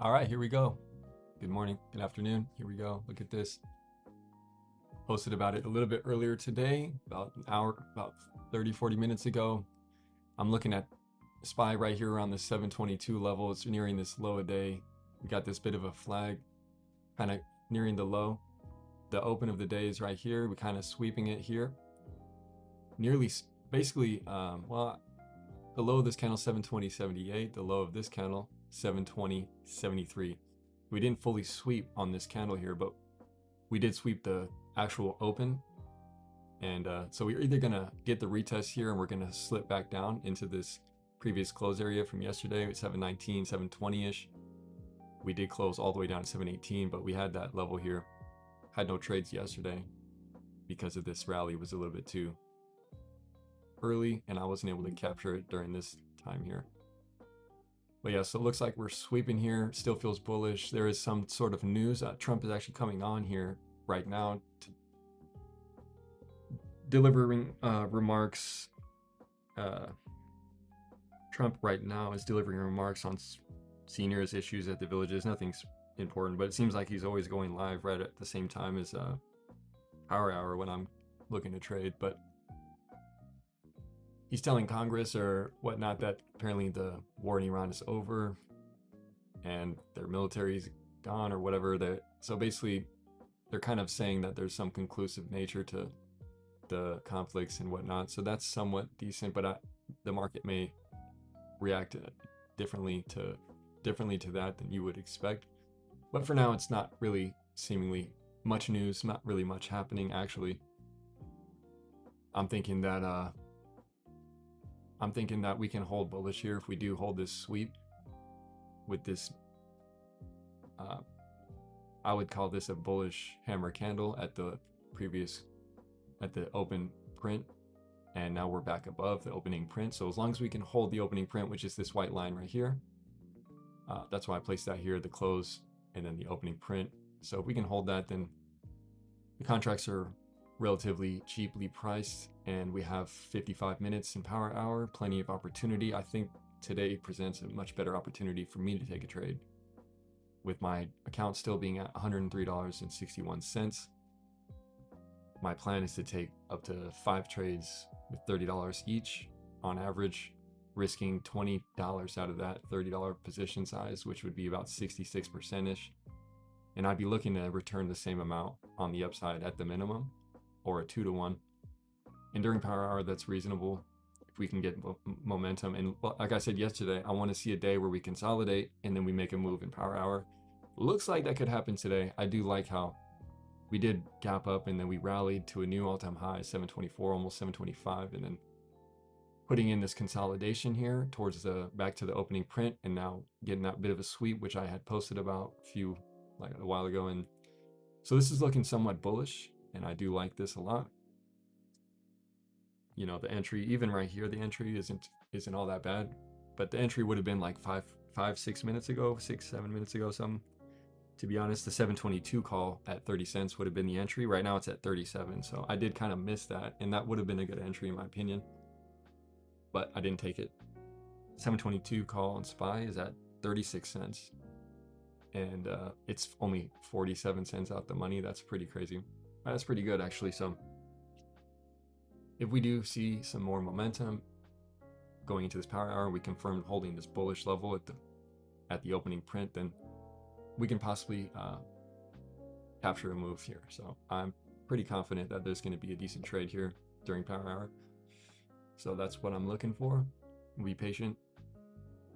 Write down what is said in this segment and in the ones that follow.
All right, here we go. Good morning, good afternoon. Here we go. Look at this. Posted about it a little bit earlier today, about an hour, about 30, 40 minutes ago. I'm looking at SPY right here around the 722 level. It's nearing this low a day. We got this bit of a flag kind of nearing the low. The open of the day is right here. We're kind of sweeping it here. Nearly, basically, well, the low of this candle 720.78, the low of this candle 720.73. We didn't fully sweep on this candle here, but we did sweep the actual open. And so we're either gonna get the retest here and we're gonna slip back down into this previous close area from yesterday at 719, 720-ish. We did close all the way down to 718, but we had that level here. Had no trades yesterday because of this rally. It was a little bit too early and I wasn't able to capture it during this time here. But yeah, so it looks like we're sweeping here. Still feels bullish. There is some sort of news. Trump is actually coming on here right now, delivering remarks. Trump right now is delivering remarks on seniors issues at the villages. Nothing's important, but it seems like he's always going live right at the same time as Power Hour when I'm looking to trade. But he's telling Congress or whatnot that apparently the war in Iran is over and their military's gone or whatever. So basically, they're kind of saying that there's some conclusive nature to the conflicts and whatnot. So that's somewhat decent, but the market may react differently to that than you would expect. But for now, it's not really seemingly much news, not really much happening actually. I'm thinking that we can hold bullish here if we do hold this sweep with this. I would call this a bullish hammer candle at the open print, and now we're back above the opening print. So as long as we can hold the opening print, which is this white line right here, that's why I placed that here, the close and then the opening print. So if we can hold that, then the contracts are relatively cheaply priced, and we have 55 minutes in Power Hour, plenty of opportunity. I think today presents a much better opportunity for me to take a trade with my account still being at $103.61. My plan is to take up to 5 trades with $30 each on average, risking $20 out of that $30 position size, which would be about 66%-ish. And I'd be looking to return the same amount on the upside at the minimum, or a 2-to-1. And during Power Hour, that's reasonable if we can get momentum. And like I said yesterday, I want to see a day where we consolidate and then we make a move in Power Hour. Looks like that could happen today. I do like how we did gap up and then we rallied to a new all-time high, 724, almost 725, and then putting in this consolidation here towards back to the opening print, and now getting that bit of a sweep, which I had posted about a while ago. And so this is looking somewhat bullish, and I do like this a lot. You know, the entry, even right here, the entry isn't all that bad, but the entry would have been like 6 minutes ago, 7 minutes ago, something. To be honest, the 722 call at 30 cents would have been the entry. Right now it's at 37, so I did kind of miss that, and that would have been a good entry in my opinion, but I didn't take it. 722 call on SPY is at 36 cents, and it's only 47 cents out the money. That's pretty crazy. That's pretty good actually. So if we do see some more momentum going into this Power Hour, we confirm holding this bullish level at the opening print, then we can possibly capture a move here. So I'm pretty confident that there's going to be a decent trade here during Power Hour. So that's what I'm looking for. Be patient.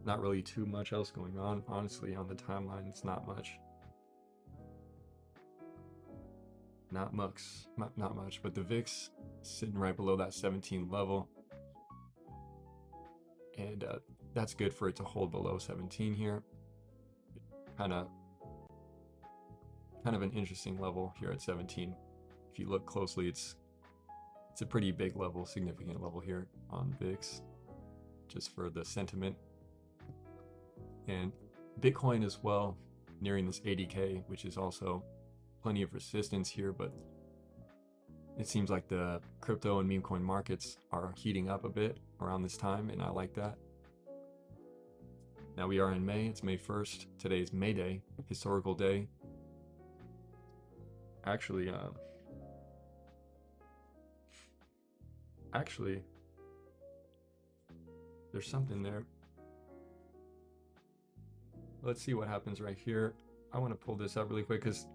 Not really too much else going on, honestly, on the timeline. It's not much. Not much, but the VIX sitting right below that 17 level, and that's good for it to hold below 17 here. Kind of an interesting level here at 17. If you look closely, it's a pretty big level, significant level here on VIX, just for the sentiment. And Bitcoin as well, nearing this 80K, which is also plenty of resistance here, but it seems like the crypto and meme coin markets are heating up a bit around this time, and I like that. Now we are in May, it's May 1st. Today is May Day, historical day. Actually, there's something there. Let's see what happens right here. I want to pull this up really quick because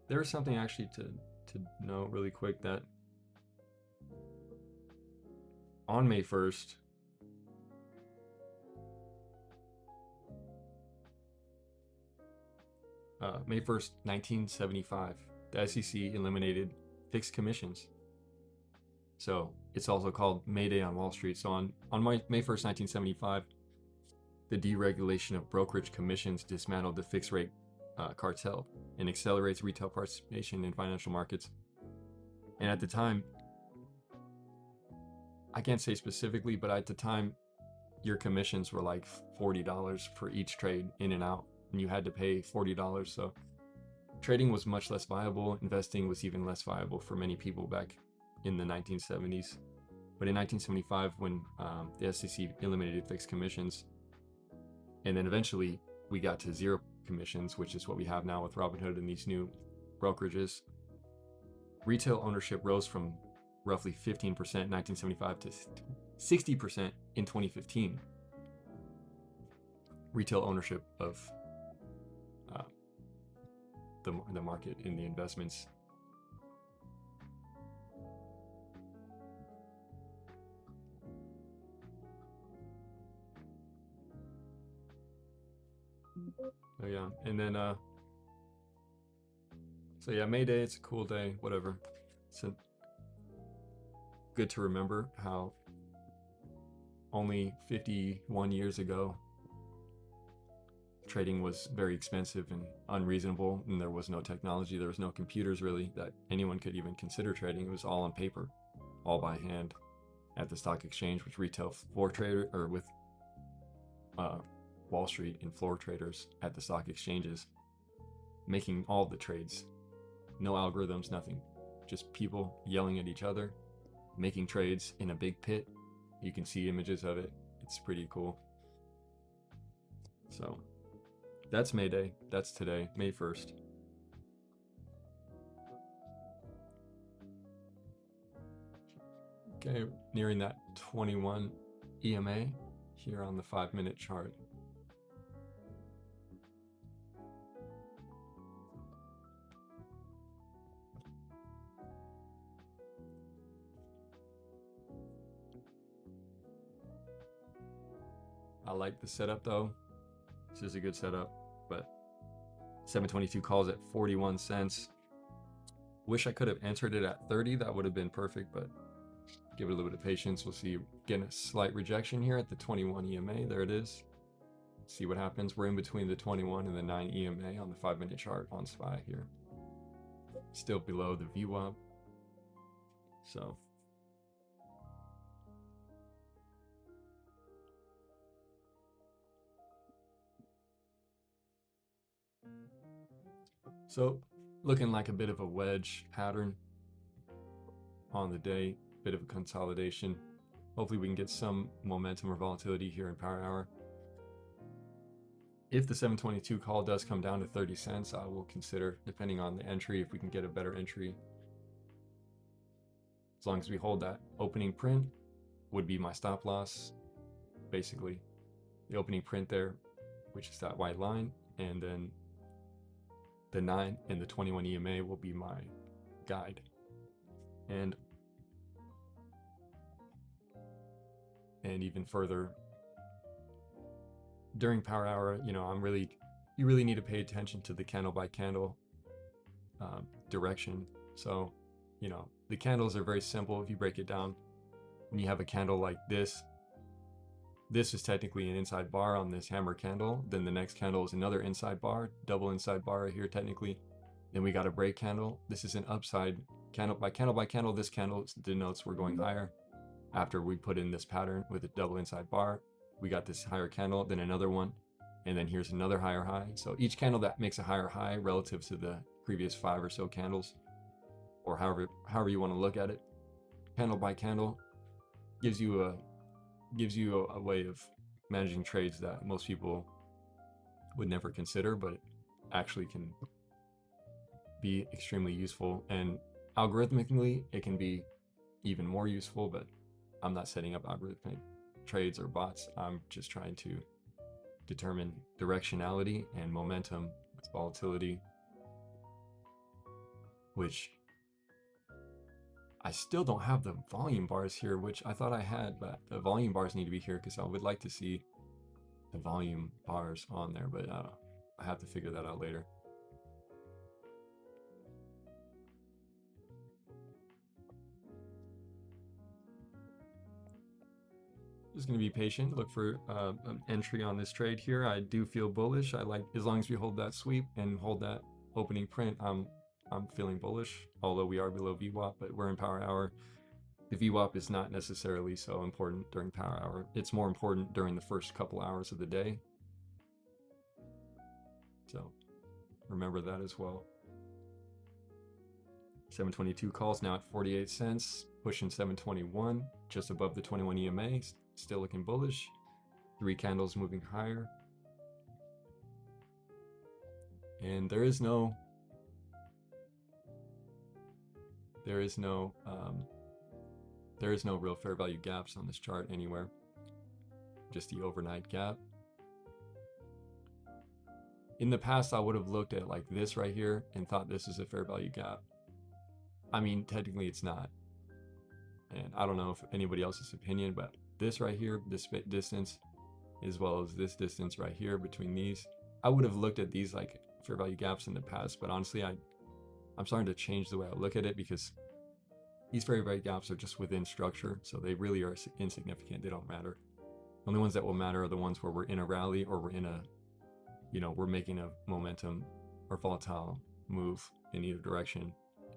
there's something actually to know really quick, that on May 1st, May 1st, 1975, the SEC eliminated fixed commissions. So it's also called May Day on Wall Street. So on May 1st, 1975, the deregulation of brokerage commissions dismantled the fixed rate cartel and accelerates retail participation in financial markets. And at the time, I can't say specifically, but at the time, your commissions were like $40 for each trade in and out, and you had to pay $40. So trading was much less viable. Investing was even less viable for many people back in the 1970s. But in 1975, when the SEC eliminated fixed commissions, and then eventually we got to zero commissions, which is what we have now with Robinhood and these new brokerages, retail ownership rose from roughly 15% in 1975 to 60% in 2015. Retail ownership of the market in the investments. Oh yeah, and then so yeah, May Day, it's a cool day, whatever. It's good to remember how only 51 years ago trading was very expensive and unreasonable, and there was no technology, there was no computers really that anyone could even consider trading. It was all on paper, all by hand at the stock exchange with retail floor trader, or with Wall Street and floor traders at the stock exchanges making all the trades. No algorithms, nothing, just people yelling at each other, making trades in a big pit. You can see images of it. It's pretty cool. So that's May Day. That's today, May 1st. Okay, nearing that 21 EMA here on the 5-minute chart. I like the setup though. This is a good setup, but 722 calls at 41 cents. Wish I could have entered it at 30. That would have been perfect, but give it a little bit of patience. We'll see. Getting a slight rejection here at the 21 EMA. There it is. See what happens. We're in between the 21 and the 9 EMA on the 5-minute chart on SPY here. Still below the VWAP. So looking like a bit of a wedge pattern on the day, bit of a consolidation. Hopefully we can get some momentum or volatility here in power hour. If the 722 call does come down to 30 cents, I will consider, depending on the entry, if we can get a better entry. As long as we hold that opening print, would be my stop loss. Basically, the opening print there, which is that white line, and then the 9 and the 21 EMA will be my guide. And even further, during power hour, you really need to pay attention to the candle by candle direction. So, the candles are very simple if you break it down. When you have a candle like this is technically an inside bar on this hammer candle. Then the next candle is another inside bar, double inside bar right here technically. Then we got a break candle. This is an upside candle by candle by candle. This candle denotes we're going higher. After we put in this pattern with a double inside bar, we got this higher candle, then another one, and then here's another higher high. So each candle that makes a higher high relative to the previous 5 or so candles, or however you want to look at it, candle by candle, gives you a way of managing trades that most people would never consider, but actually can be extremely useful. And algorithmically, it can be even more useful, but I'm not setting up algorithmic trades or bots. I'm just trying to determine directionality and momentum with volatility, which I still don't have the volume bars here, which I thought I had, but the volume bars need to be here because I would like to see the volume bars on there, but I have to figure that out later. Just going to be patient, look for an entry on this trade here. I do feel bullish. I like, as long as we hold that sweep and hold that opening print, I'm feeling bullish, although we are below VWAP, but we're in power hour. The VWAP is not necessarily so important during power hour. It's more important during the first couple hours of the day. So remember that as well. 722 calls now at 48 cents, pushing 721, just above the 21 EMA, still looking bullish. 3 candles moving higher. And there is no real fair value gaps on this chart anywhere. Just the overnight gap. In the past, I would have looked at like this right here and thought this is a fair value gap. I mean, technically it's not. And I don't know if anybody else's opinion, but this right here, this distance, as well as this distance right here between these, I would have looked at these like fair value gaps in the past, but honestly, I'm starting to change the way I look at it because these fair value gaps are just within structure, so they really are insignificant. They don't matter. The only ones that will matter are the ones where we're in a rally or we're in a, we're making a momentum or volatile move in either direction,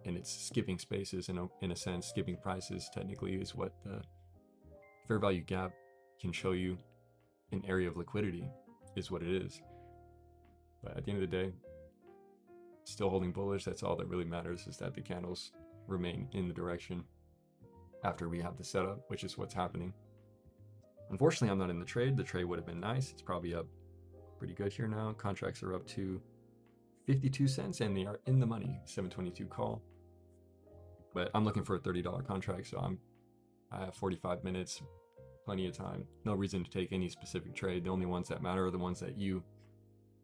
and it's skipping spaces in a sense. Skipping prices technically is what the fair value gap can show you. An area of liquidity is what it is. But at the end of the day, still holding bullish. That's all that really matters, is that the candles remain in the direction after we have the setup, which is what's happening. Unfortunately, I'm not in the trade. The trade would have been nice. It's probably up pretty good here now. Contracts are up to 52 cents and they are in the money. 722 call. But I'm looking for a $30 contract, so I have 45 minutes, plenty of time. No reason to take any specific trade. The only ones that matter are the ones that you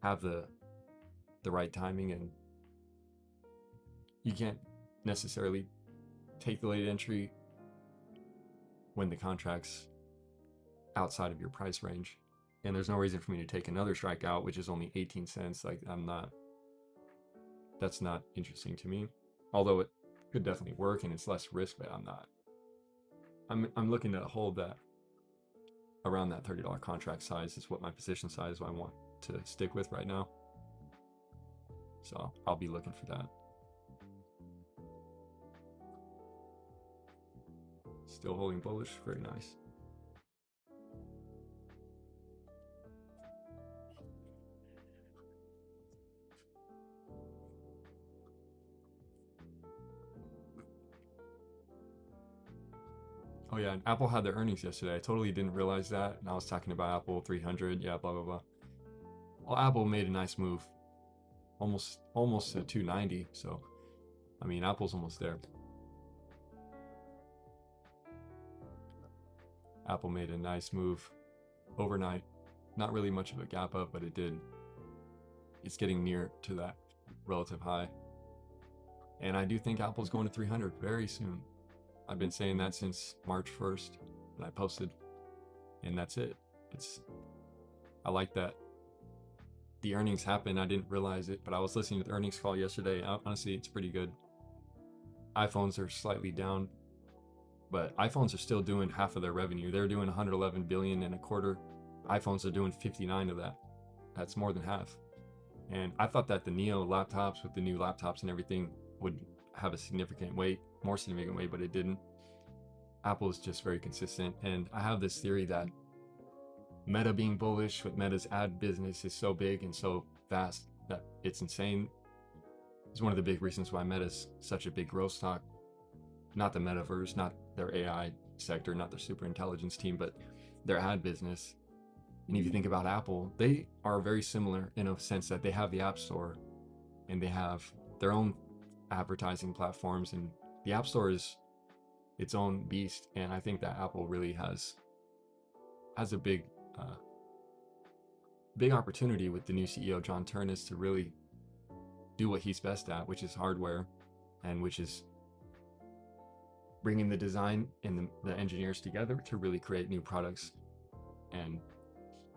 have the right timing, and you can't necessarily take the late entry when the contract's outside of your price range. And there's no reason for me to take another strike out, which is only 18 cents. Like, that's not interesting to me. Although it could definitely work and it's less risk, but I'm looking to hold that around that $30 contract size is what my position size I want to stick with right now. So I'll be looking for that. Still holding bullish, very nice. Oh yeah, and Apple had their earnings yesterday. I totally didn't realize that. And I was talking about Apple 300, yeah, blah, blah, blah. Well, Apple made a nice move. Almost to 290. So, I mean, Apple's almost there. Apple made a nice move overnight. Not really much of a gap up, but it did. It's getting near to that relative high. And I do think Apple's going to 300 very soon. I've been saying that since March 1st when I posted, and that's it. I like that the earnings happened. I didn't realize it, but I was listening to the earnings call yesterday. Honestly, it's pretty good. iPhones are slightly down, but iPhones are still doing half of their revenue. They're doing 111 billion in a quarter. iPhones are doing 59 of that. That's more than half. And I thought that the Neo laptops with the new laptops and everything would have a significant weight, more significant weight, but it didn't. Apple is just very consistent. And I have this theory that Meta being bullish with Meta's ad business is so big and so vast that it's insane. It's one of the big reasons why Meta's such a big growth stock. Not the metaverse, not their AI sector, not their super intelligence team, but their ad business. And if you think about Apple, they are very similar in a sense that they have the App Store and they have their own advertising platforms, and the App Store is its own beast. And I think that Apple really has a big opportunity with the new CEO John Ternus to really do what he's best at, which is hardware, and which is bringing the design and the engineers together to really create new products and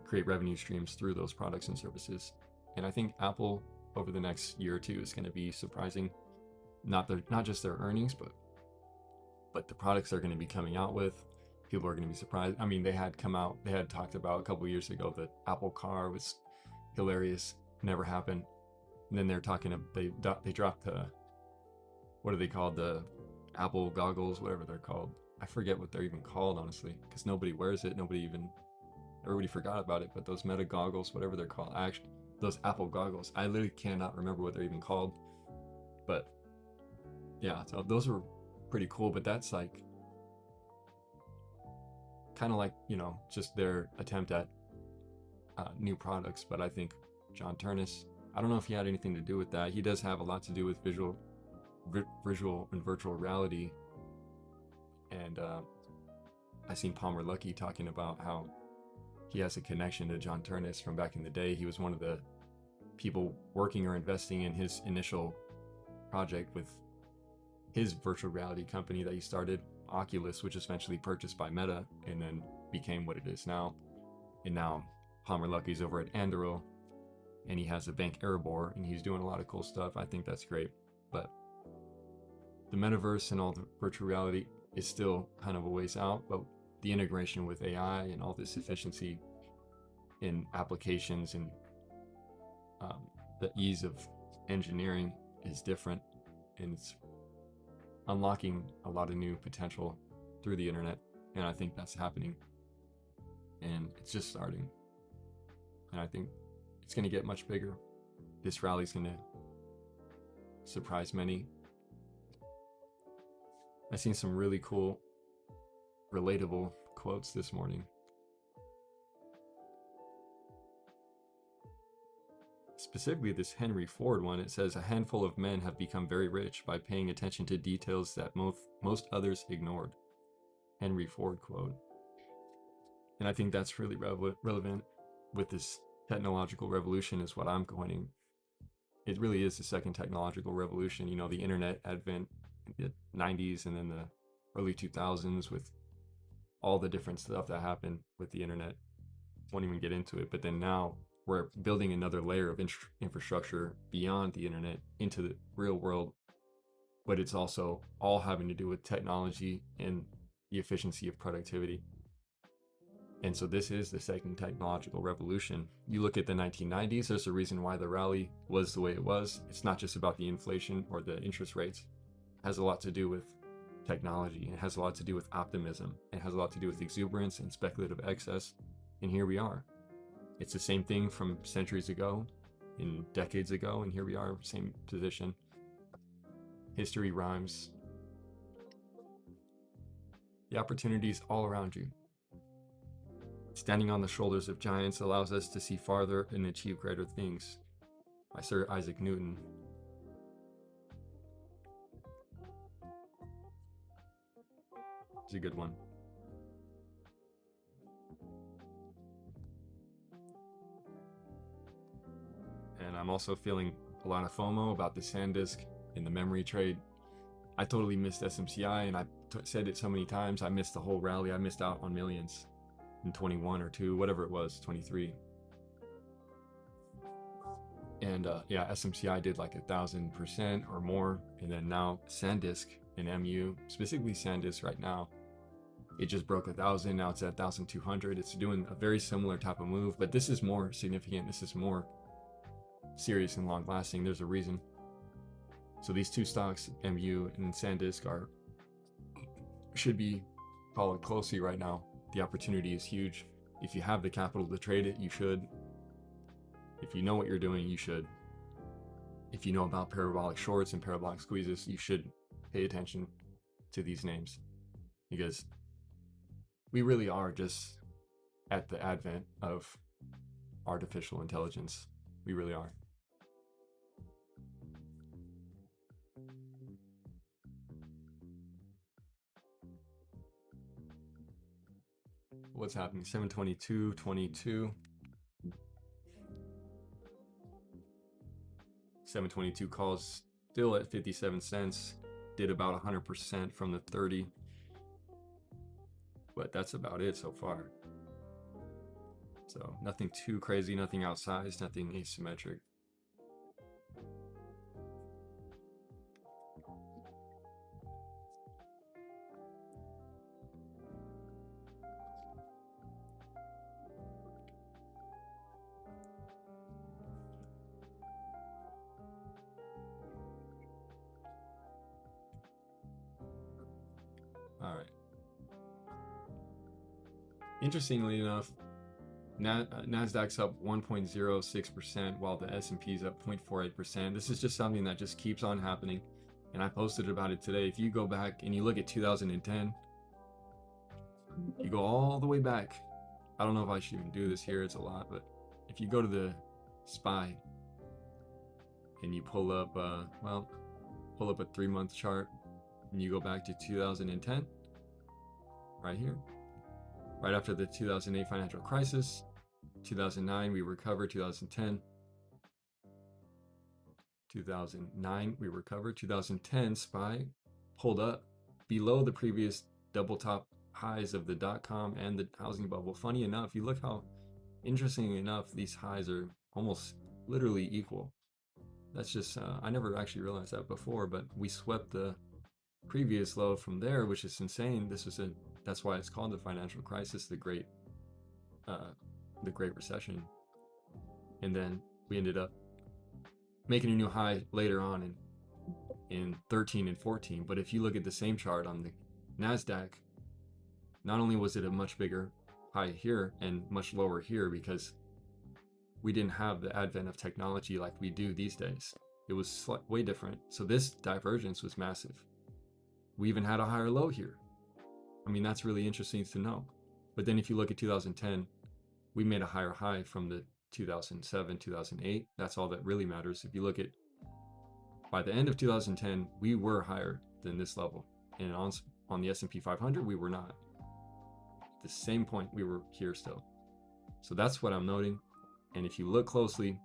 create revenue streams through those products and services. And I think Apple over the next year or two is going to be surprising, not just their earnings, but the products they're going to be coming out with. People are going to be surprised. I mean, they had talked about a couple of years ago that Apple Car was hilarious, never happened. And then they're talking, they dropped the, what are they called? The Apple goggles, whatever they're called. I forget what they're even called, honestly, because nobody wears it. Everybody forgot about it. But those Meta goggles, whatever they're called, those Apple goggles, I literally cannot remember what they're even called. But yeah, so those are pretty cool. But that's like kind of like, just their attempt at new products. But I think John Ternus, I don't know if he had anything to do with that. He does have a lot to do with visual and virtual reality. And I seen Palmer Luckey talking about how he has a connection to John Ternus from back in the day. He was one of the people working or investing in his initial project with his virtual reality company that he started, Oculus, which was eventually purchased by Meta and then became what it is now. And now Palmer Luckey's over at Anduril, and he has a bank Erebor, and he's doing a lot of cool stuff. I think that's great. But the metaverse and all the virtual reality is still kind of a ways out, but the integration with AI and all this efficiency in applications and the ease of engineering is different, and it's unlocking a lot of new potential through the internet. And I think that's happening, and it's just starting, and I think it's going to get much bigger. This rally is going to surprise many. I've seen some really cool, relatable quotes this morning. Specifically this Henry Ford one. It says, "A handful of men have become very rich by paying attention to details that most others ignored." Henry Ford quote. And I think that's really relevant with this technological revolution, is what I'm coining. It really is the second technological revolution. The internet advent in the 90s and then the early 2000s with all the different stuff that happened with the internet. Won't even get into it. But then now we're building another layer of infrastructure beyond the internet into the real world. But it's also all having to do with technology and the efficiency of productivity. And so this is the second technological revolution. You look at the 1990s, there's a reason why the rally was the way it was. It's not just about the inflation or the interest rates. It has a lot to do with technology. It has a lot to do with optimism. It has a lot to do with exuberance and speculative excess. And here we are. It's the same thing from centuries ago and decades ago, and here we are, same position. History rhymes. The opportunities all around you. Standing on the shoulders of giants allows us to see farther and achieve greater things, by Sir Isaac Newton. It's a good one. And I'm also feeling a lot of FOMO about the SanDisk and the memory trade. I totally missed SMCI, and I said it so many times. I missed the whole rally. I missed out on millions in 21 or 2, whatever it was, 23. And yeah, SMCI did like 1,000% or more. And then now SanDisk and MU, specifically SanDisk right now, it just broke 1,000. Now it's at 1,200. It's doing a very similar type of move, but this is more significant. This is more serious and long lasting. There's a reason. So these two stocks, MU and SanDisk, should be followed closely right now. The opportunity is huge. If you have the capital to trade it, you should. If you know what you're doing, you should. If you know about parabolic shorts and parabolic squeezes, you should pay attention to these names, because we really are just at the advent of artificial intelligence. We really are. What's happening? 722.22. 722 calls still at 57 cents. Did about 100% from the 30. But that's about it so far. So nothing too crazy, nothing outsized, nothing asymmetric. All right. Interestingly enough, Nasdaq's up 1.06% while the S&P is up 0.48%. This is just something that just keeps on happening, and I posted about it today. If you go back and you look at 2010, you go all the way back. I don't know if I should even do this here, it's a lot, but if you go to the SPY and you pull up pull up a 3-month chart and you go back to 2010, right here, right after the 2008 financial crisis. 2009 we recovered. 2010, 2009 we recovered. 2010 SPY pulled up below the previous double top highs of the dot-com and the housing bubble. Funny enough, you look how, interesting enough, these highs are almost literally equal. That's just I never actually realized that before, but we swept the previous low from there, which is insane. That's why it's called the financial crisis, the Great Recession. And then we ended up making a new high later on in 13 and 14. But if you look at the same chart on the Nasdaq, not only was it a much bigger high here and much lower here, because we didn't have the advent of technology like we do these days. It was way different. So this divergence was massive. We even had a higher low here. I mean, that's really interesting to know. But then if you look at 2010, we made a higher high from the 2007, 2008. That's all that really matters. If you look at, by the end of 2010, we were higher than this level. And on the S&P 500, we were not. At the same point, we were here still. So that's what I'm noting. And if you look closely,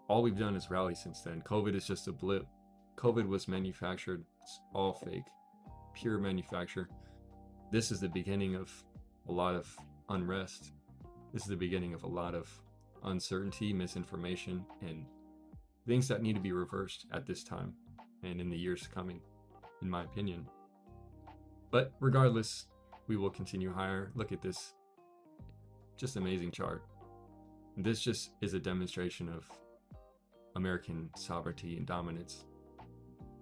all we've done is rally since then. COVID is just a blip. COVID was manufactured. It's all fake, pure manufacture. This is the beginning of a lot of unrest. This is the beginning of a lot of uncertainty, misinformation, and things that need to be reversed at this time and in the years coming, in my opinion. But regardless, we will continue higher. Look at this, just amazing chart. This just is a demonstration of American sovereignty and dominance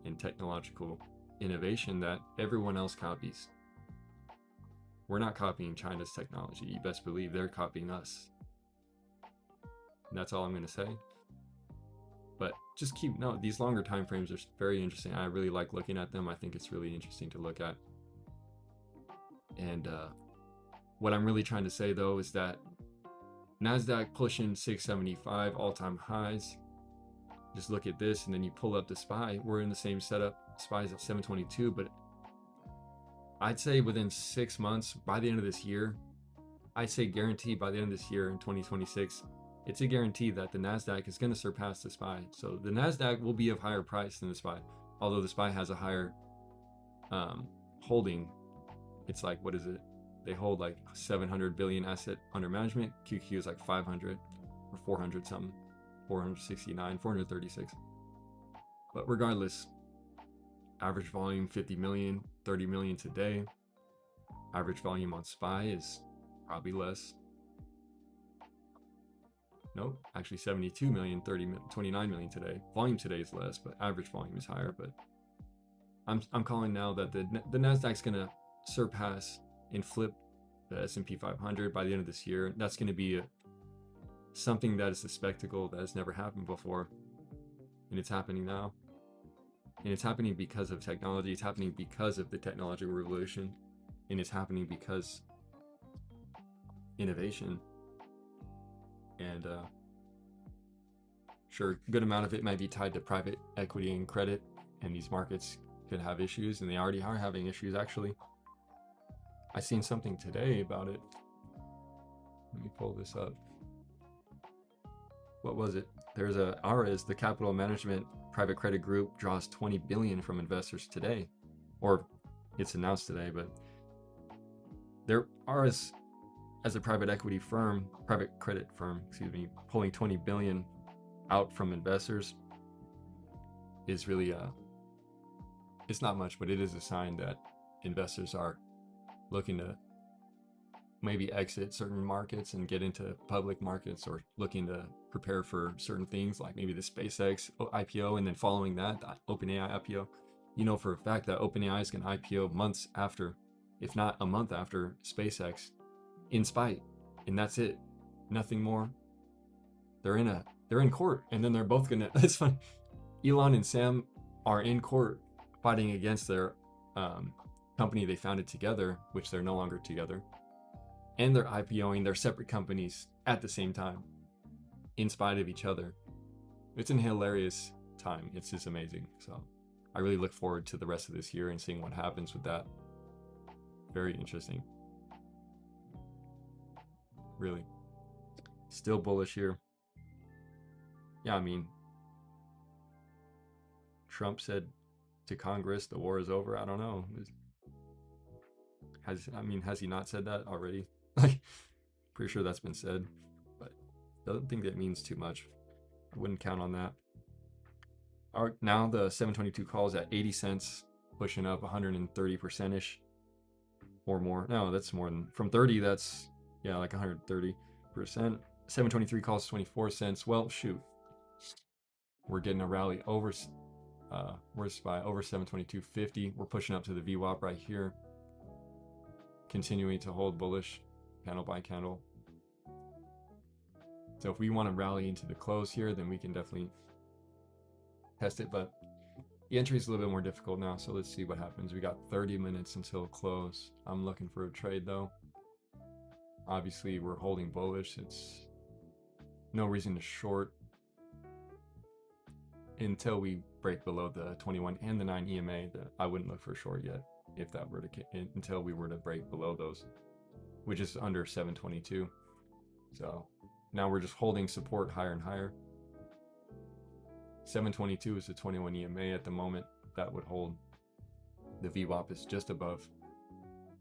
and technological innovation that everyone else copies. We're not copying China's technology. You best believe they're copying us. And that's all I'm going to say. But just keep note, these longer time frames are very interesting. I really like looking at them. I think it's really interesting to look at. And what I'm really trying to say, though, is that Nasdaq pushing 675 all-time highs. Just look at this, and then you pull up the SPY. We're in the same setup. SPY's at 722, but I'd say within 6 months, by the end of this year, I'd say guaranteed by the end of this year in 2026, it's a guarantee that the Nasdaq is going to surpass the SPY. So the Nasdaq will be of higher price than the SPY, although the SPY has a higher holding. It's like, what is it? They hold like 700 billion asset under management. QQ is like 500 or 400 something, 469, 436. But regardless, average volume 50 million, 30 million today. Average volume on SPY is probably less. Nope, actually 72 million, 29 million today. Volume today is less, but average volume is higher. But I'm calling now that the Nasdaq's gonna surpass and flip the S&P 500 by the end of this year. That's going to be something that is a spectacle that has never happened before, and it's happening now. And it's happening because of technology. It's happening because of the technological revolution, and it's happening because innovation. And sure, a good amount of it might be tied to private equity and credit, and these markets could have issues, and they already are having issues actually. I seen something today about it. Let me pull this up. What was it? There's a ARIS, the capital management private credit group, draws 20 billion from investors today, or it's announced today, but there ARIS as a private equity firm, private credit firm, excuse me, pulling 20 billion out from investors is really it's not much, but it is a sign that investors are looking to maybe exit certain markets and get into public markets, or looking to prepare for certain things like maybe the SpaceX IPO, and then following that, the OpenAI IPO. You know for a fact that OpenAI is going to IPO months after, if not a month after SpaceX, in spite, and that's it, nothing more. They're in court, and then they're both gonna. It's funny. Elon and Sam are in court fighting against their company they founded together, which they're no longer together, and they're IPOing their separate companies at the same time, in spite of each other. It's an hilarious time. It's just amazing. So I really look forward to the rest of this year and seeing what happens with that. Very interesting. Really. Still bullish here. Yeah, I mean, Trump said to Congress the war is over. I don't know. Has he not said that already? Like, pretty sure that's been said, but I don't think that means too much. I wouldn't count on that. Now the 722 calls at 80 cents, pushing up 130%ish or more. No, that's more than, from 30, that's, yeah, like 130%. 723 calls 24 cents. Well, shoot. We're getting a rally over, where's SPY? Over 722.50. We're pushing up to the VWAP right here. Continuing to hold bullish, candle by candle. So if we want to rally into the close here, then we can definitely test it, but the entry is a little bit more difficult now, so let's see what happens. We got 30 minutes until close. I'm looking for a trade though. Obviously we're holding bullish. It's no reason to short until we break below the 21 and the 9 EMA. I wouldn't look for a short yet if that were to, until we were to break below those, which is under 722. So now we're just holding support higher and higher. 722 is the 21 EMA at the moment. That would hold. The VWAP is just above.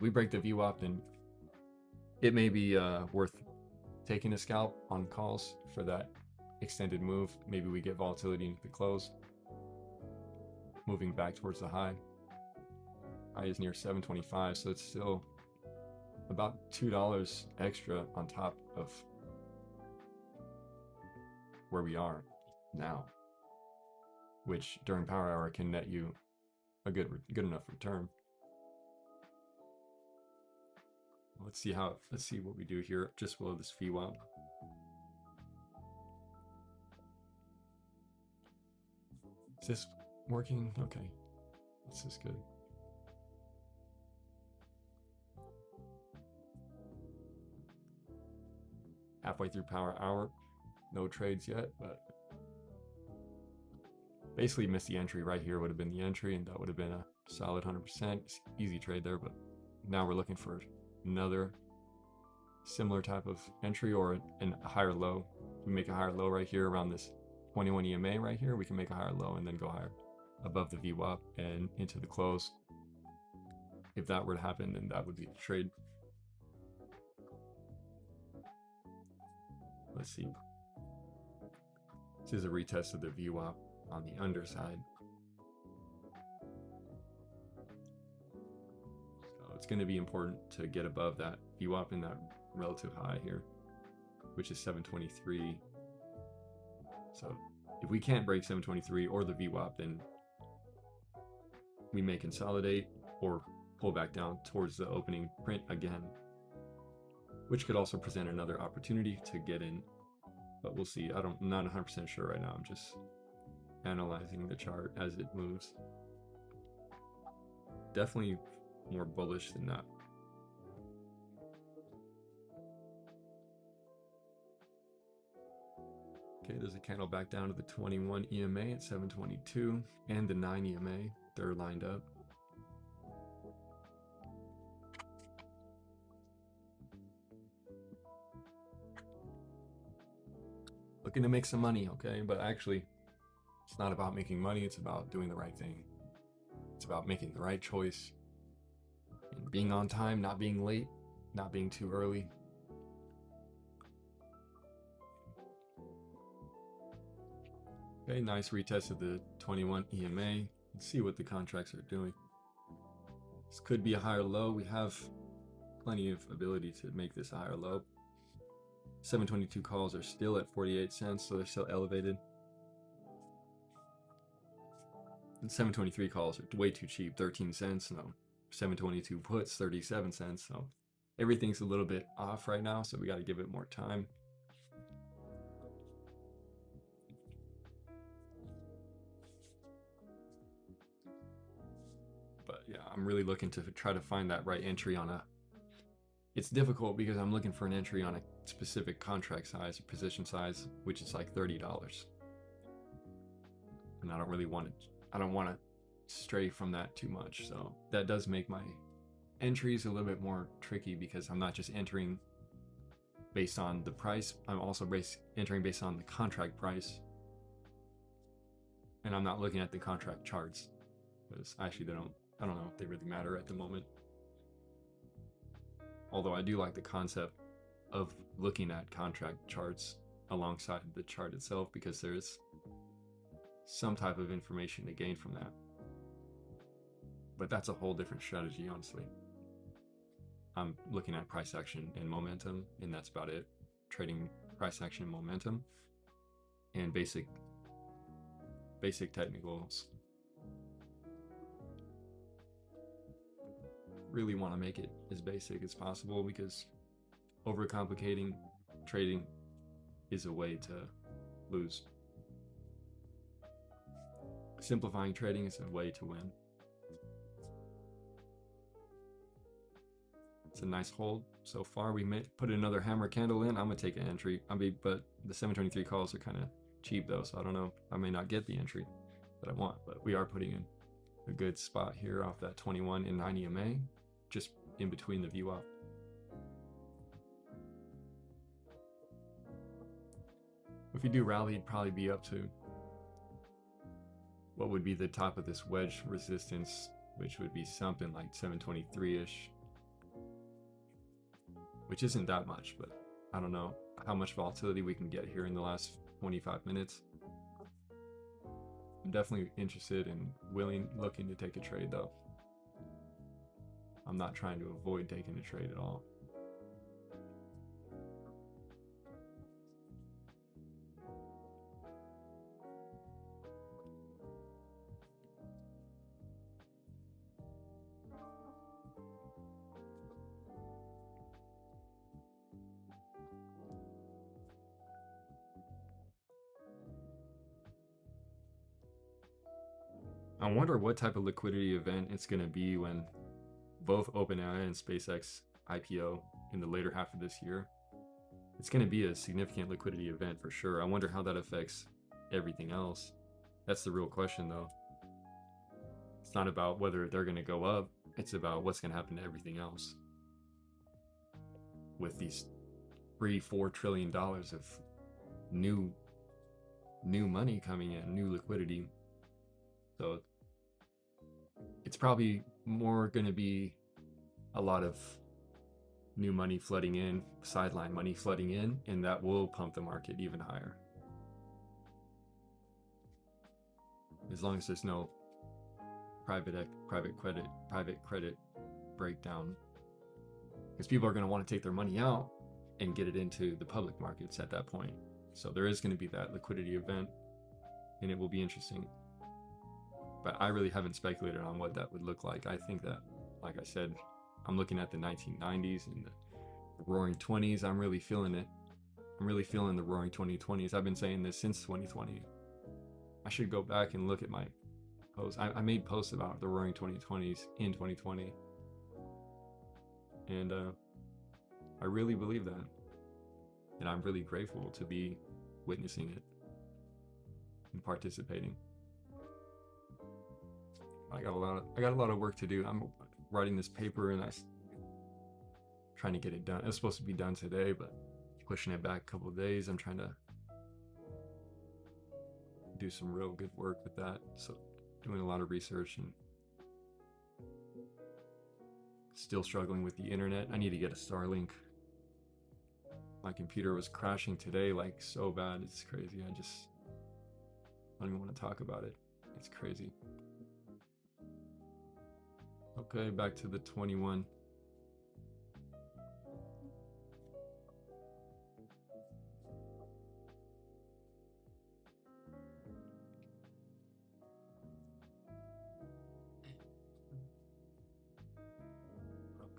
We break the VWAP, then it may be worth taking a scalp on calls for that extended move. Maybe we get volatility into the close, moving back towards the high. High is near 725, so it's still about $2 extra on top of where we are now, which during power hour can net you a good enough return. Let's see what we do here just below this VWAP. Is this working? Okay, this is good. Halfway through power hour, no trades yet, but basically missed the entry right here. Would have been the entry, and that would have been a solid 100% easy trade there. But now we're looking for another similar type of entry or a higher low. We make a higher low right here around this 21 EMA right here. We can make a higher low and then go higher above the VWAP and into the close. If that were to happen, then that would be the trade. Let's see. This is a retest of the VWAP on the underside. So it's going to be important to get above that VWAP in that relative high here, which is 723. So if we can't break 723 or the VWAP, then we may consolidate or pull back down towards the opening print again, which could also present another opportunity to get in. But we'll see. I'm not 100% sure right now. I'm just analyzing the chart as it moves. Definitely more bullish than that. Okay, there's a candle back down to the 21 EMA at 722 and the 9 EMA. They're lined up. Looking to make some money, okay? But actually, it's not about making money, it's about doing the right thing. It's about making the right choice and being on time, not being late, not being too early. Okay, nice retest of the 21 EMA. Let's see what the contracts are doing. This could be a higher low. We have plenty of ability to make this a higher low. 722 calls are still at 48 cents, so they're still elevated. And 723 calls are way too cheap, 13 cents. No, 722 puts, 37 cents. So everything's a little bit off right now, so we got to give it more time. But yeah, I'm really looking to try to find that right entry on a... It's difficult because I'm looking for an entry on a specific contract size or position size, which is like $30. And I don't really want to, I don't want to stray from that too much. So that does make my entries a little bit more tricky because I'm not just entering based on the price, I'm also entering based on the contract price. And I'm not looking at the contract charts because actually I don't know if they really matter at the moment. Although I do like the concept of looking at contract charts alongside the chart itself because there's some type of information to gain from that. But that's a whole different strategy, honestly. I'm looking at price action and momentum, and that's about it. Trading price action and momentum and basic technicals. Really want to make it as basic as possible because overcomplicating trading is a way to lose. Simplifying trading is a way to win. It's a nice hold so far. We may put another hammer candle in. I'm gonna take an entry. But the 723 calls are kind of cheap though, so I don't know. I may not get the entry that I want, but we are putting in a good spot here off that 21 and 9 EMA, just in between the VWAP. If you do rally, it'd probably be up to what would be the top of this wedge resistance, which would be something like 723-ish, which isn't that much, but I don't know how much volatility we can get here in the last 25 minutes. I'm definitely interested and looking to take a trade though. I'm not trying to avoid taking a trade at all. I wonder what type of liquidity event it's going to be when both OpenAI and SpaceX IPO in the later half of this year. It's going to be a significant liquidity event for sure. I wonder how that affects everything else. That's the real question though. It's not about whether they're going to go up, it's about what's going to happen to everything else. With these $3-4 trillion of new money coming in, new liquidity. So it's probably more going to be a lot of new money flooding in, sideline money flooding in, and that will pump the market even higher. As long as there's no private credit breakdown, because people are going to want to take their money out and get it into the public markets at that point. So there is going to be that liquidity event, and it will be interesting. But I really haven't speculated on what that would look like. I think that, like I said, I'm looking at the 1990s and the roaring 20s. I'm really feeling it. I'm really feeling the roaring 2020s. I've been saying this since 2020. I should go back and look at my posts. I made posts about the roaring 2020s in 2020. And I really believe that. And I'm really grateful to be witnessing it. and participating. I got a lot of work to do. I'm writing this paper and I'm trying to get it done. It was supposed to be done today, but pushing it back a couple of days. I'm trying to do some real good work with that. So doing a lot of research and still struggling with the internet. I need to get a Starlink. My computer was crashing today like so bad. It's crazy. I don't even want to talk about it. It's crazy. Okay, back to the 21.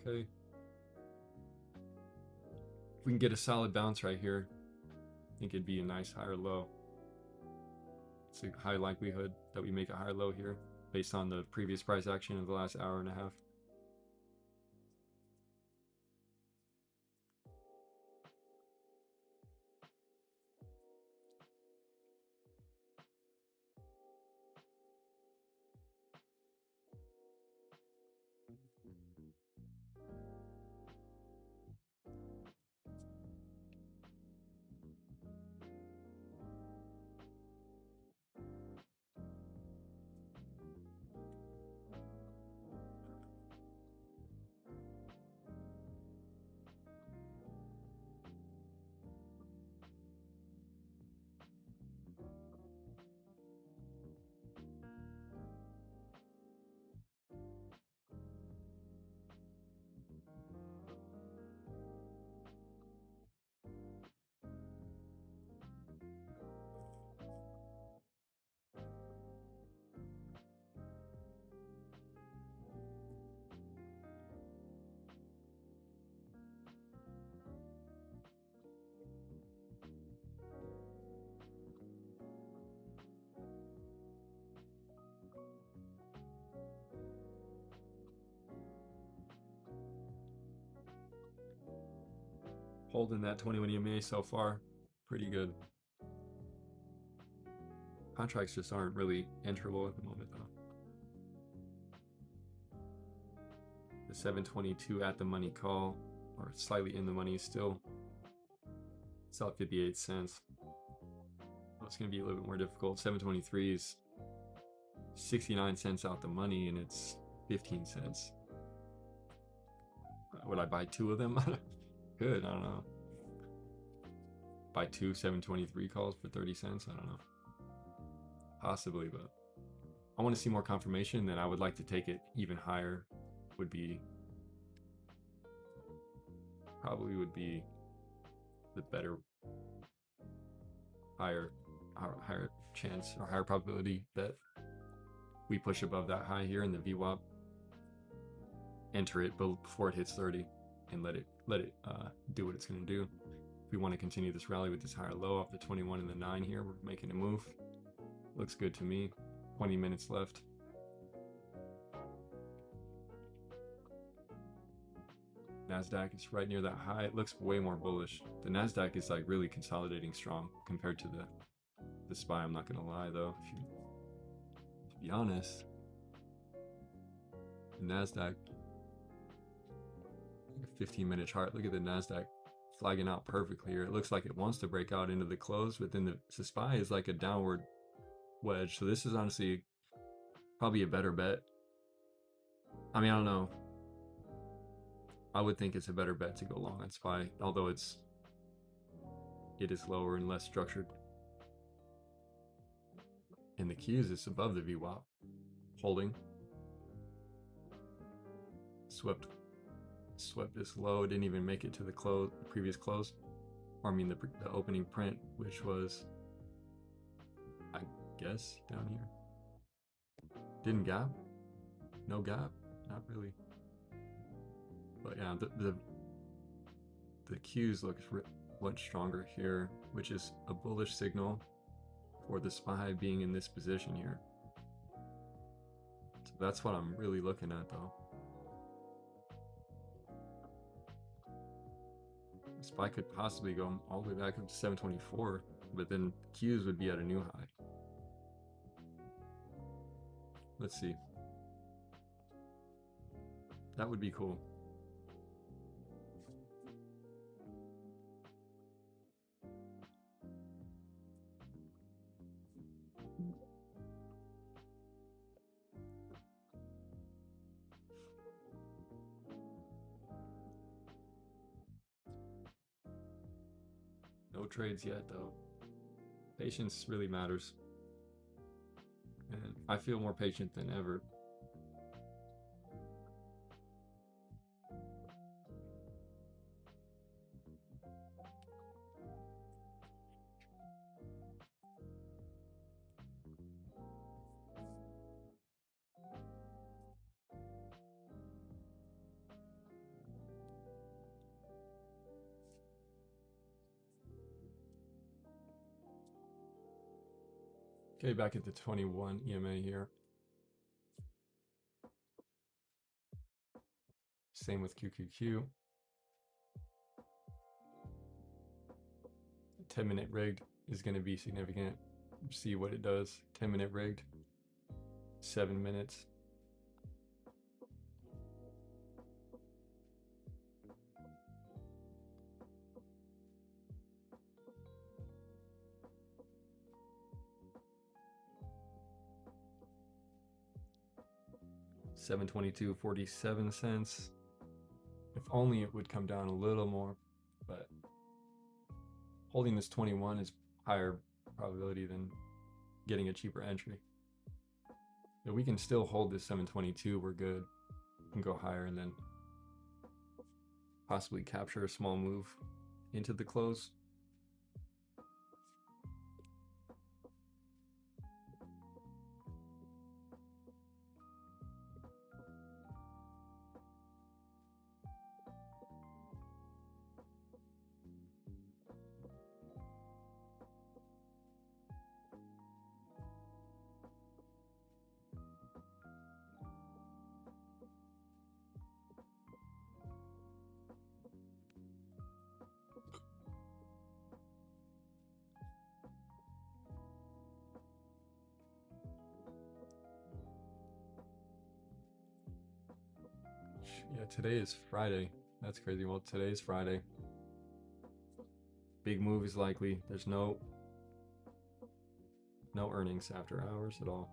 Okay. If we can get a solid bounce right here, I think it'd be a nice higher low. It's a high likelihood that we make a higher low here based on the previous price action of the last hour and a half. Holding that 21 EMA so far, pretty good. Contracts just aren't really enterable at the moment though. The 722 at the money call, or slightly in the money still. It's up 58 cents. It's going to be a little bit more difficult. 723 is 69 cents out the money and it's 15 cents. Would I buy two of them? Good, I don't know. Buy two 723 calls for 30 cents? I don't know. Possibly, but I want to see more confirmation. Then I would like to take it even higher. Would be the better, higher chance or higher probability that we push above that high here in the VWAP, enter it before it hits 30 and let it do what it's going to do. If we want to continue this rally with this higher low off the 21 and the 9 here, we're making a move. Looks good to me. 20 minutes left. NASDAQ is right near that high. It looks way more bullish. The NASDAQ is like really consolidating strong compared to the SPY. I'm not gonna lie though. To be honest, the NASDAQ, 15-minute chart. Look at the NASDAQ flagging out perfectly here. It looks like it wants to break out into the close, but then the SPY is like a downward wedge. So this is honestly probably a better bet. I mean, I don't know. I would think it's a better bet to go long on SPY, although it is lower and less structured. And the Qs is above the VWAP, holding. Swept this low, didn't even make it to the previous close, or I mean the opening print, which was, I guess, down here. Didn't gap, no gap, not really. But yeah, the Qs look much stronger here, which is a bullish signal for the SPY being in this position here. So that's what I'm really looking at though. SPY could possibly go all the way back up to 724, but then Qs would be at a new high. Let's see. That would be cool. No trades yet, though. Patience really matters. And I feel more patient than ever. Okay, back at the 21 EMA here. Same with QQQ. 10-minute rigged is going to be significant. See what it does. 10-minute rigged. 7 minutes. $7.22.47. If only it would come down a little more, but holding this 21 is higher probability than getting a cheaper entry. If we can still hold this 722, we're good. We can go higher and then possibly capture a small move into the close. Yeah, today is Friday. That's crazy. Well, today is Friday. Big move is likely. There's no earnings after hours at all.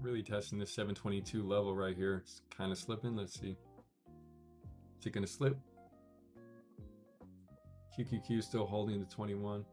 Really testing this 722 level right here. It's kind of slipping. Let's see. Is it going to slip? QQQ still holding the 21.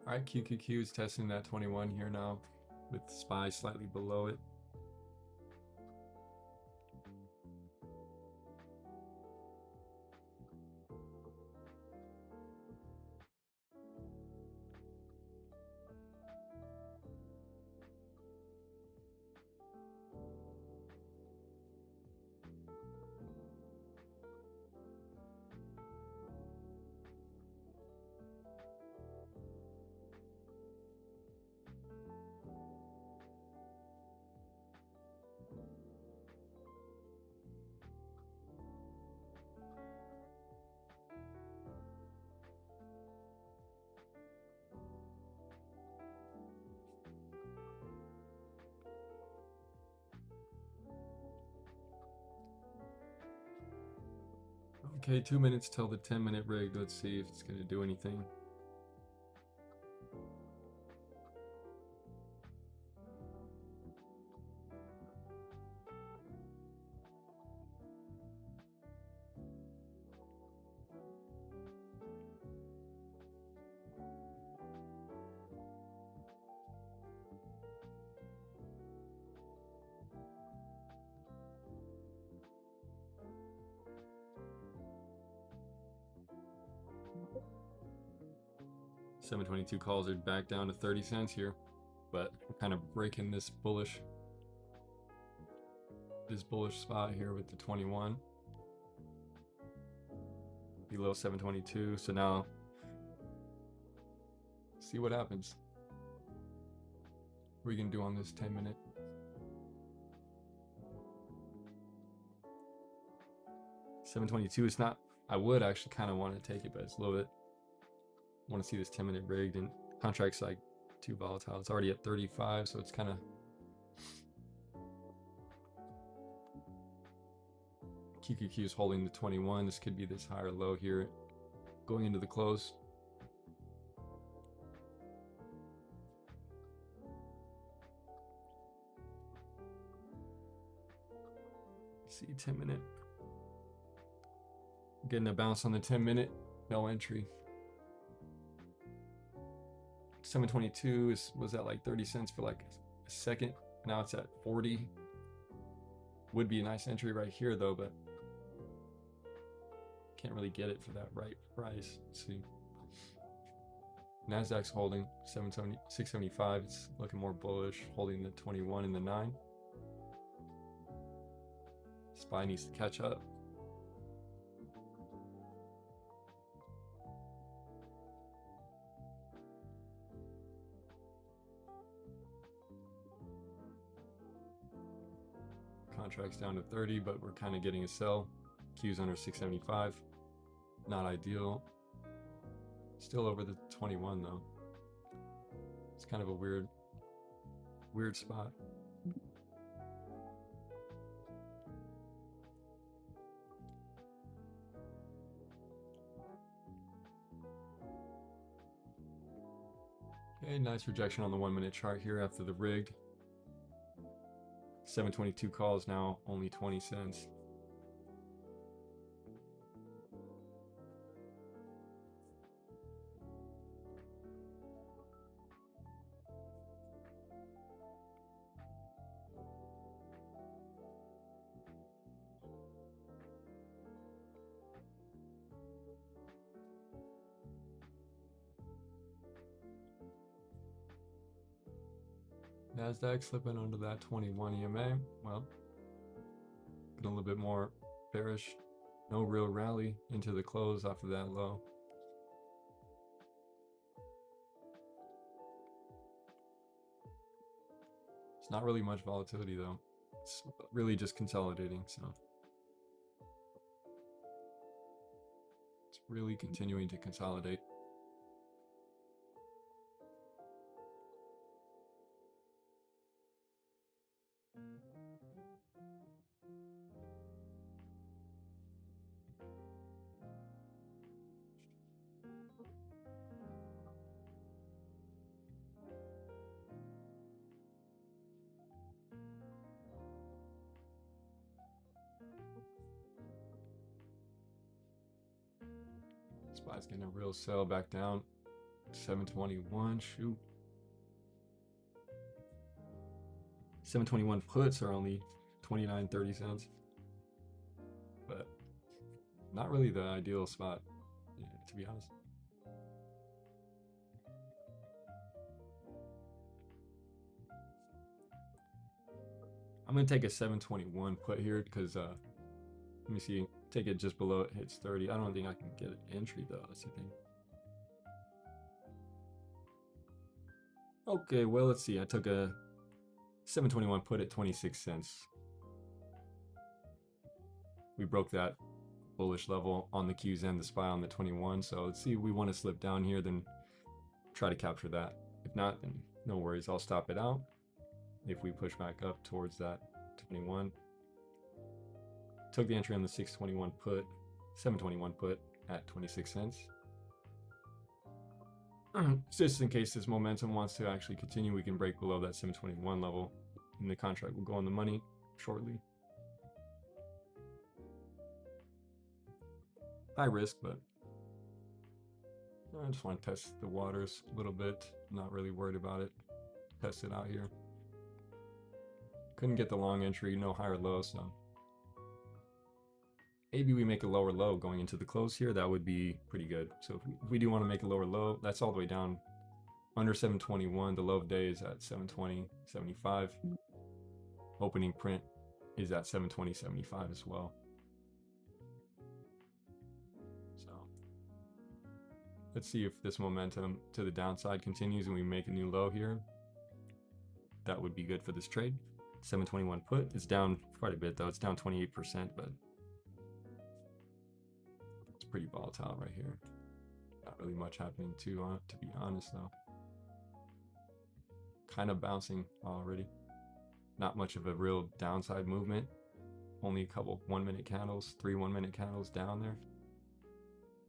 All right, QQQ is testing that 21 here now with SPY slightly below it. Okay, 2 minutes till the 10-minute rig. Let's see if it's going to do anything. $7.22 calls are back down to 30 cents here, but we're kind of breaking this bullish spot here with the 21 below 722. So now see what happens. What are you gonna do on this 10-minute? $7.22 is not, I would actually kind of want to take it, but it's a little bit, want to see this 10-minute rigged, and contract's like too volatile. It's already at 35, so it's kind of QQQ is holding the 21. This could be this higher low here going into the close. See 10-minute. Getting a bounce on the 10-minute, no entry. 722 was at like 30 cents for like a second. Now it's at 40. Would be a nice entry right here though, but can't really get it for that right price. Let's see. Nasdaq's holding 675. It's looking more bullish, holding the 21 and the 9. SPY needs to catch up. Contracts down to 30, but we're kind of getting a sell. Q's under 675. Not ideal. Still over the 21 though. It's kind of a weird spot. Okay, nice rejection on the 1-minute chart here after the rigged. 722 calls now, only 20 cents. Nasdaq slipping under that 21 EMA. Well, getting a little bit more bearish. No real rally into the close off of that low. It's not really much volatility though. It's really just consolidating, so it's really continuing to consolidate. SPY's getting a real sell back down. 721, shoot. 721 puts are only 29.30 cents. But not really the ideal spot, yeah, to be honest. I'm gonna take a 721 put here because let me see, take it just below it hits 30. I don't think I can get an entry though, that's the thing. Okay, well, let's see. I took a 721 put at 26 cents. We broke that bullish level on the Qs and the SPY on the 21. So let's see if we want to slip down here, then try to capture that. If not, then no worries, I'll stop it out. If we push back up towards that 21. Took the entry on the 621 put, 721 put at 26 cents. Just in case this momentum wants to actually continue, we can break below that 721 level and the contract will go on the money shortly. High risk, but I just want to test the waters a little bit. Not really worried about it. Test it out here. Couldn't get the long entry, no higher low, so maybe we make a lower low going into the close here. That would be pretty good. So if we do want to make a lower low, that's all the way down under 721. The low of day is at 720.75. Opening print is at 720.75 as well. So let's see if this momentum to the downside continues and we make a new low here. That would be good for this trade. 721 put. It's down quite a bit though. It's down 28%, but it's pretty volatile right here. Not really much happening to be honest though. Kind of bouncing already. Not much of a real downside movement. Only a couple 1 minute candles, 3 1 minute candles down there.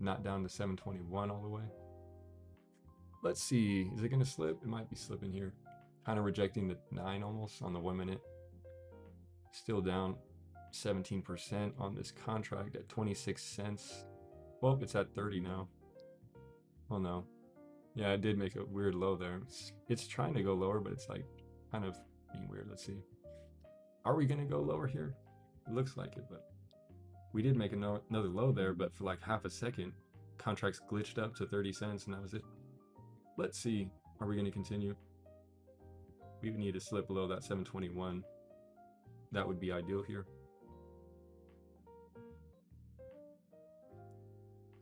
Not down to 721 all the way. Let's see, is it gonna slip? It might be slipping here. Kind of rejecting the 9 almost on the 1 minute. Still down 17% on this contract at 26 cents. Well, it's at 30 now. Oh no. Yeah, it did make a weird low there. It's trying to go lower, but it's like kind of being weird. Let's see. Are we gonna go lower here? It looks like it, but we did make another low there, but for like half a second, contracts glitched up to 30 cents and that was it. Let's see. Are we gonna continue? We would need to slip below that 721. That would be ideal here.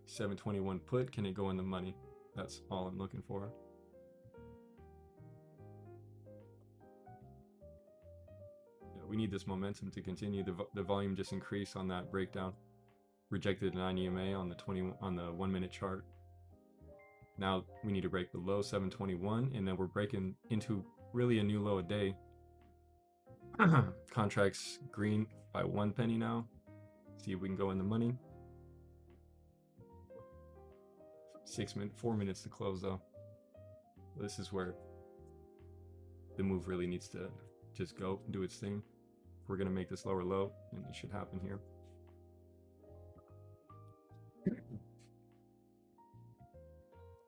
721 put, can it go in the money? That's all I'm looking for. Yeah, we need this momentum to continue. The volume just increased on that breakdown. Rejected 9 EMA on the 1 minute chart. Now we need to break below 721, and then we're breaking into really a new low a day. Contracts green by 1 penny now. See if we can go in the money. 4 minutes to close though. This is where the move really needs to just go and do its thing. If we're gonna make this lower low, and it should happen here.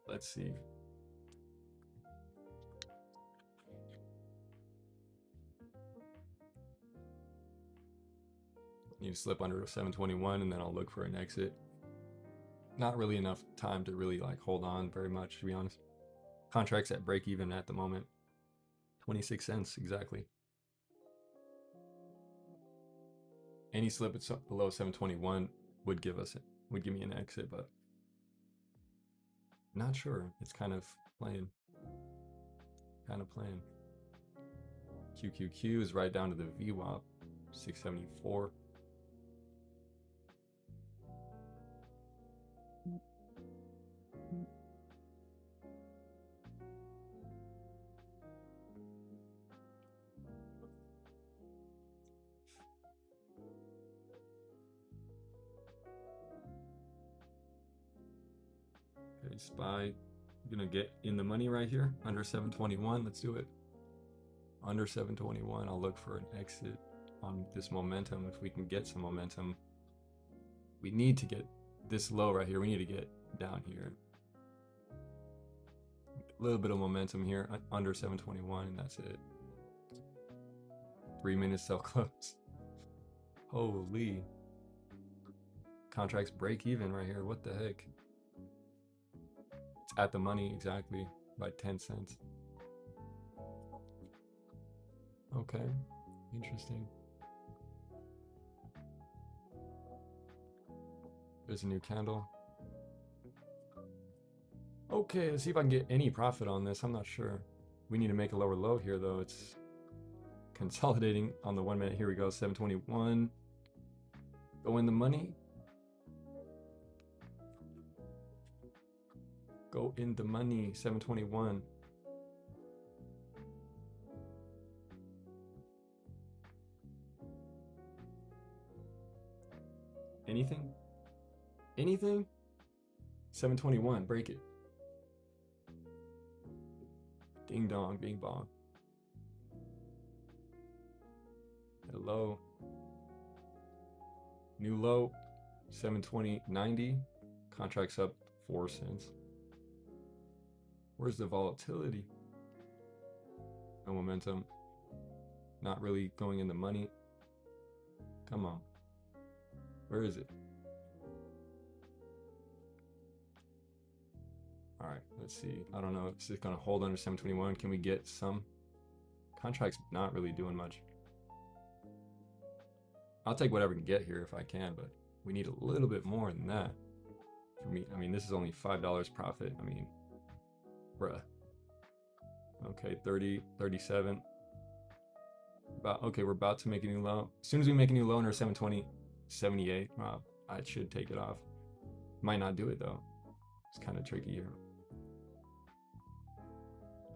Let's see. Need to slip under 721 and then I'll look for an exit. Not really enough time to really like hold on very much, to be honest. Contracts at break even at the moment. 26 cents exactly. Any slip below 721 would give me an exit, but not sure. It's kind of playing. QQQ is right down to the VWAP, 674. Okay, SPY, gonna get in the money right here, under 721. Let's do it. Under 721, I'll look for an exit on this momentum. If we can get some momentum, we need to get this low right here. We need to get down here. little bit of momentum here under 721, and that's it. 3 minutes till close. Holy. Contracts break even right here. What the heck? It's at the money exactly by 10 cents. Okay, interesting. There's a new candle. Okay, let's see if I can get any profit on this. I'm not sure. We need to make a lower low here though. It's consolidating on the 1 minute. Here we go, 721. Go in the money. Go in the money, 721. Anything? Anything? 721, break it. Ding dong, bing bong. Hello. New low, 720.90. Contracts up 4 cents. Where's the volatility? No momentum. Not really going in the money. Come on. Where is it? All right, let's see. I don't know. Is it going to hold under 721? Can we get some? Contracts not really doing much. I'll take whatever we can get here if I can, but we need a little bit more than that. For me, I mean, this is only $5 profit. I mean, bruh. Okay, 30, 37. Okay, we're about to make a new low. As soon as we make a new low under 720, 78, I should take it off. Might not do it though. It's kind of tricky here.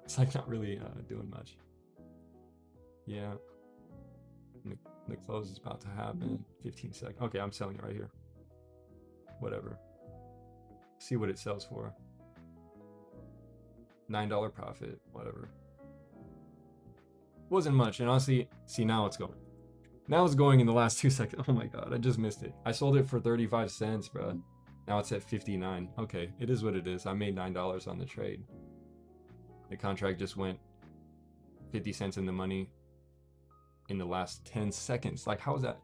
It's like not really doing much. Yeah. The close is about to happen. 15 seconds. Okay, I'm selling it right here. Whatever. See what it sells for. $9 profit, whatever. Wasn't much, and honestly, see now it's going. Now it's going in the last 2 seconds. Oh my god, I just missed it. I sold it for 35 cents, bro. Now it's at 59. Okay, it is what it is. I made $9 on the trade. The contract just went 50 cents in the money in the last 10 seconds. Like, how is that?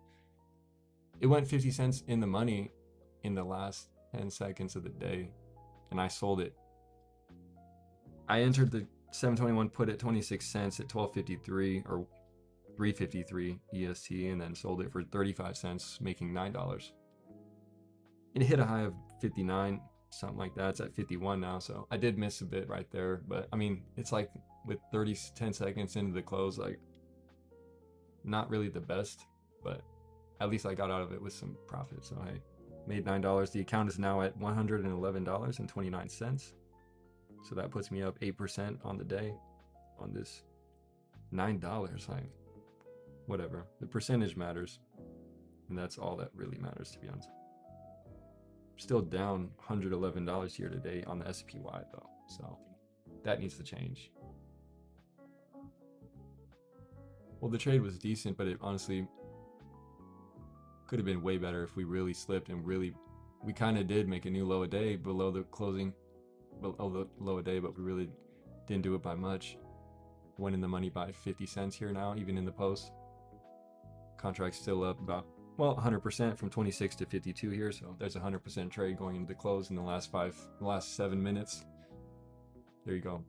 It went 50 cents in the money in the last 10 seconds of the day, and I sold it. I entered the 721 put at 26 cents at 12.53 or 3.53 EST, and then sold it for 35 cents, making $9. It hit a high of 59, something like that. It's at 51 now, so I did miss a bit right there. But I mean, it's like with 10 seconds into the close, like not really the best, but at least I got out of it with some profit. So I made $9. The account is now at $111.29. So that puts me up 8% on the day on this $9. Like, whatever. The percentage matters. And that's all that really matters, to be honest. Still down $111 year to date on the SPY though. So that needs to change. Well, the trade was decent, but it honestly could have been way better if we really slipped and we kind of did make a new low a day below the closing, below the low a day, but we really didn't do it by much. Went in the money by 50 cents here now, even in the post. Contract's still up about, well, 100% from 26 to 52 here. So there's a 100% trade going into the close in the last 7 minutes. There you go.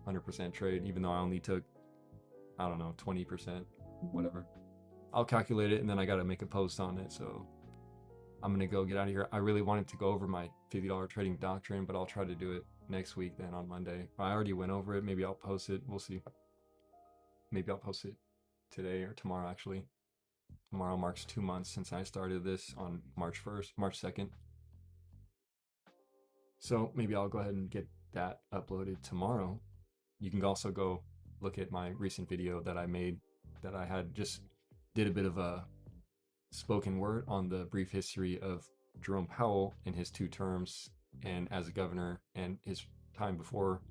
100% trade, even though I only took, I don't know, 20%, whatever. I'll calculate it and then I got to make a post on it. So I'm going to go get out of here. I really wanted to go over my $50 trading doctrine, but I'll try to do it next week then on Monday. I already went over it. Maybe I'll post it. We'll see. Maybe I'll post it today or tomorrow, actually. Tomorrow marks 2 months since I started this on March 2nd. So maybe I'll go ahead and get that uploaded tomorrow. You can also go look at my recent video that I made that I had just did a bit of a spoken word on the brief history of Jerome Powell in his 2 terms and as a governor and his time before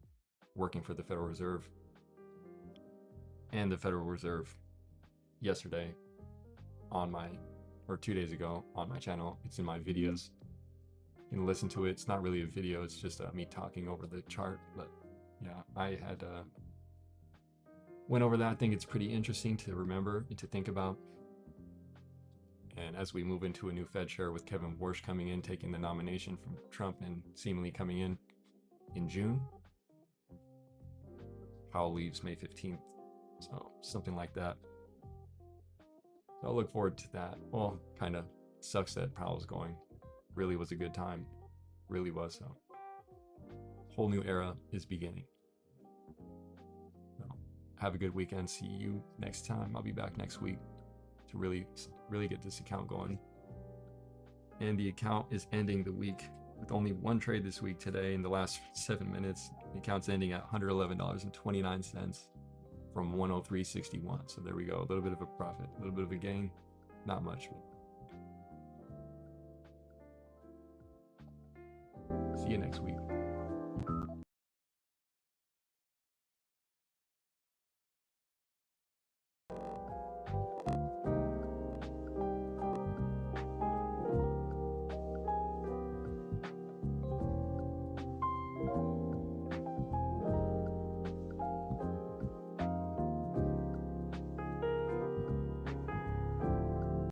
working for the Federal Reserve and the Federal Reserve yesterday on my, or 2 days ago on my channel. It's in my videos. You can listen to it. It's not really a video. It's just me talking over the chart, but Yeah, I had went over that. I think it's pretty interesting to remember and to think about. And as we move into a new Fed chair with Kevin Warsh coming in, taking the nomination from Trump and seemingly coming in June, Powell leaves May 15th. So something like that. So I'll look forward to that. Well, kind of sucks that Powell's going. Really was a good time. Really was. So whole new era is beginning. So have a good weekend. See you next time. I'll be back next week to really get this account going. And the account is ending the week with only one trade this week today in the last 7 minutes. The account's ending at $111.29 from 103.61. So there we go. A little bit of a profit, a little bit of a gain. Not much. But see you next week.